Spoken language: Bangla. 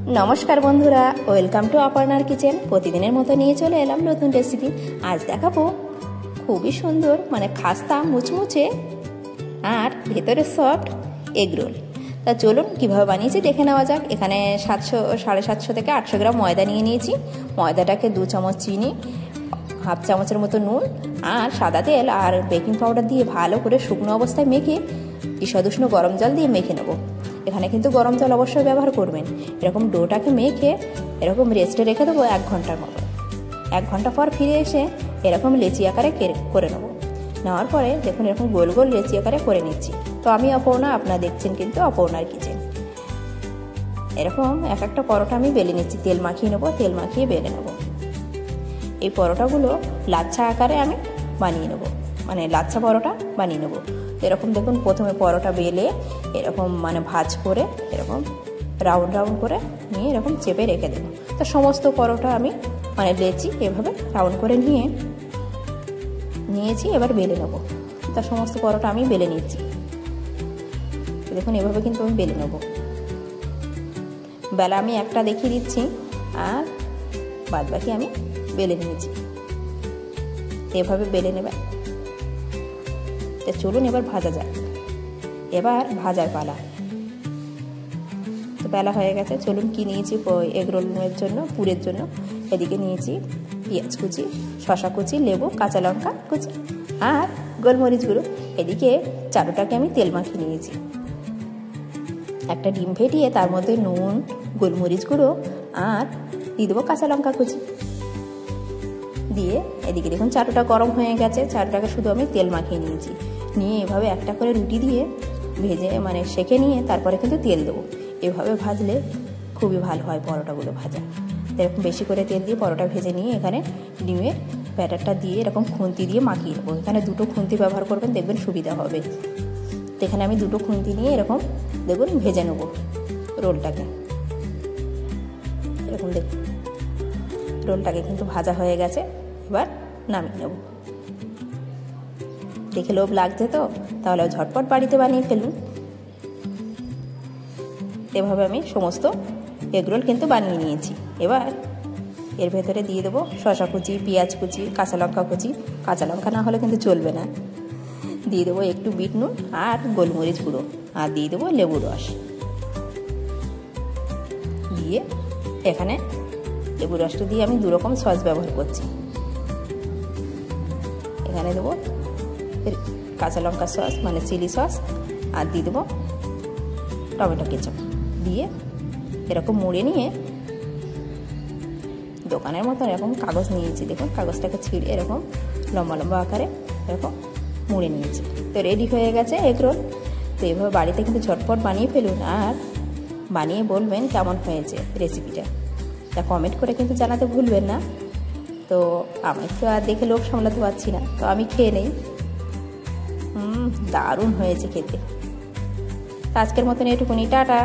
नमस्कार बंधुरा वेलकम टू अपर्णार किचेन। प्रतिदिनेर मतो निये चले एलाम नतून रेसिपि। आज देखाबो खूबই सुंदर माने खास्ता मुचमुचे और भेतरे सफ्ट एग रोल। ता चलुन किभाबे बानिয়েছি देखे नेওয়া যাক। এখানে 700 750 থেকে 800 গ্রাম ময়দা নিয়ে নিয়েছি। ময়দাটাকে 2 চামচ চিনি, হাফ চামচের মতো নুন আর সাদা তেল আর বেকিং পাউডার দিয়ে ভালো করে শুকনো অবস্থায় মেখে ঈষদ উষ্ণ গরম জল দিয়ে মেখে নেব। এখানে কিন্তু গরম জল অবশ্যই ব্যবহার করবেন। এরকম ডোটাকে মেখে এরকম রেস্টে রেখে দেবো 1 ঘন্টার মতো। 1 ঘন্টা পর ফিরে এসে এরকম লেচি আকারে করে নেব। নেওয়ার পরে দেখুন এরকম গোল গোল লেচি আকারে করে নিচ্ছি। তো আমি অপর্ণা, আপনারা দেখছেন কিন্তু অপর্ণার কিচেন। এরকম এক একটা পরোটা আমি বেলে নিচ্ছি। তেল মাখিয়ে নেব, তেল মাখিয়ে বেলে নেব। এই পরোটাগুলো লাচ্ছা আকারে আমি বানিয়ে নেব, মানে লাচ্ছা পরোটা বানিয়ে নেব। এরকম দেখুন প্রথমে পরোটা বেলে এরকম মানে ভাঁজ করে এরকম রাউন্ড রাউন্ড করে নিয়ে এরকম চেপে রেখে দেবো। তো সমস্ত পরোটা আমি মানে লেচি এভাবে রাউন্ড করে নিয়েছি। এবার বেলে নেব। তা সমস্ত পরোটা আমি বেলে নিচ্ছি। দেখুন এভাবে কিন্তু আমি বেলে নেব। বেলা আমি একটা দেখিয়ে দিচ্ছি আর বাদ বাকি আমি বেলে নিয়েছি। এভাবে বেলে নেবে। তো চলুন এবার ভাজা যাক। এবার ভাজার পালা। তো বেলা হয়ে গেছে। চলুন কি নিয়েছি এগ রোলের জন্য, পুরের জন্য। এদিকে নিয়েছি পেঁয়াজ কুচি, শসা কুচি, লেবু, কাঁচা লঙ্কা কুচি আর গোলমরিচ গুঁড়ো। এদিকে চারুটাকে আমি তেল মাখিয়ে নিয়েছি। একটা ডিম ফেটিয়ে তার মধ্যে নুন, গোলমরিচ গুঁড়ো আর দিয়ে দেবো কাঁচা লঙ্কা কুচি দিয়ে এদিকে দেখুন চাটুটা গরম হয়ে গেছে। চাটুটাকে শুধু আমি তেল মাখিয়ে নিয়েছি। নিয়ে এভাবে একটা করে রুটি দিয়ে ভেজে মানে সেঁকে নিয়ে তারপরে কিন্তু তেল দেবো। এভাবে ভাজলে খুবই ভালো হয় পরোটাগুলো ভাজা। এরকম বেশি করে তেল দিয়ে পরোটা ভেজে নিয়ে এখানে ডিমের ব্যাটারটা দিয়ে এরকম খুন্তি দিয়ে মাখিয়ে নেবো। এখানে 2টো খুন্তি ব্যবহার করবেন, দেখবেন সুবিধা হবে। তো এখানে আমি 2টো খুন্তি নিয়ে এরকম দেখুন ভেজে নেবো রোলটাকে। এরকম দেখুন রোলটাকে কিন্তু ভাজা হয়ে গেছে। এবার নামিয়ে নেব। দেখে লোভ লাগছে তো, তাহলে ঝটপট বাড়িতে বানিয়ে ফেলুন। এভাবে আমি সমস্ত এগরোল কিন্তু বানিয়ে নিয়েছি। এবার এর ভেতরে দিয়ে দেবো শসা কুচি, পেঁয়াজ কুচি, কাঁচা লঙ্কা কুচি। কাঁচা লঙ্কা না হলে কিন্তু চলবে না। দিয়ে দেবো একটু বিট নুন আর গোলমরিচ গুঁড়ো আর দিয়ে দেবো লেবুর রস। দিয়ে এখানে লেবুর রসটা দিয়ে আমি 2 রকম সস ব্যবহার করছি। এখানে দেবো কাঁচা লঙ্কা সস মানে চিলি সস আর দিয়ে দেবো টমেটো কেচাপ। দিয়ে এরকম মুড়ে নিয়ে দোকানের মতো এরকম কাগজ নিয়েছি। দেখুন কাগজটাকে ছিঁড়ে এরকম লম্বা লম্বা আকারে এরকম মুড়ে নিয়েছি। তো রেডি হয়ে গেছে এগ রোল। তো এভাবে বাড়িতে কিন্তু ঝটপট বানিয়ে ফেলুন আর বানিয়ে বলবেন কেমন হয়েছে রেসিপিটা। তা কমেন্ট করে কিন্তু জানাতে ভুলবেন না। তো আমি তো আর দেখে লোভ সামলাতে পারছি না, তো আমি খেয়ে নেই। দারুণ হয়েছে খেতে। আজকের মতন এটুকুনি, টাটা।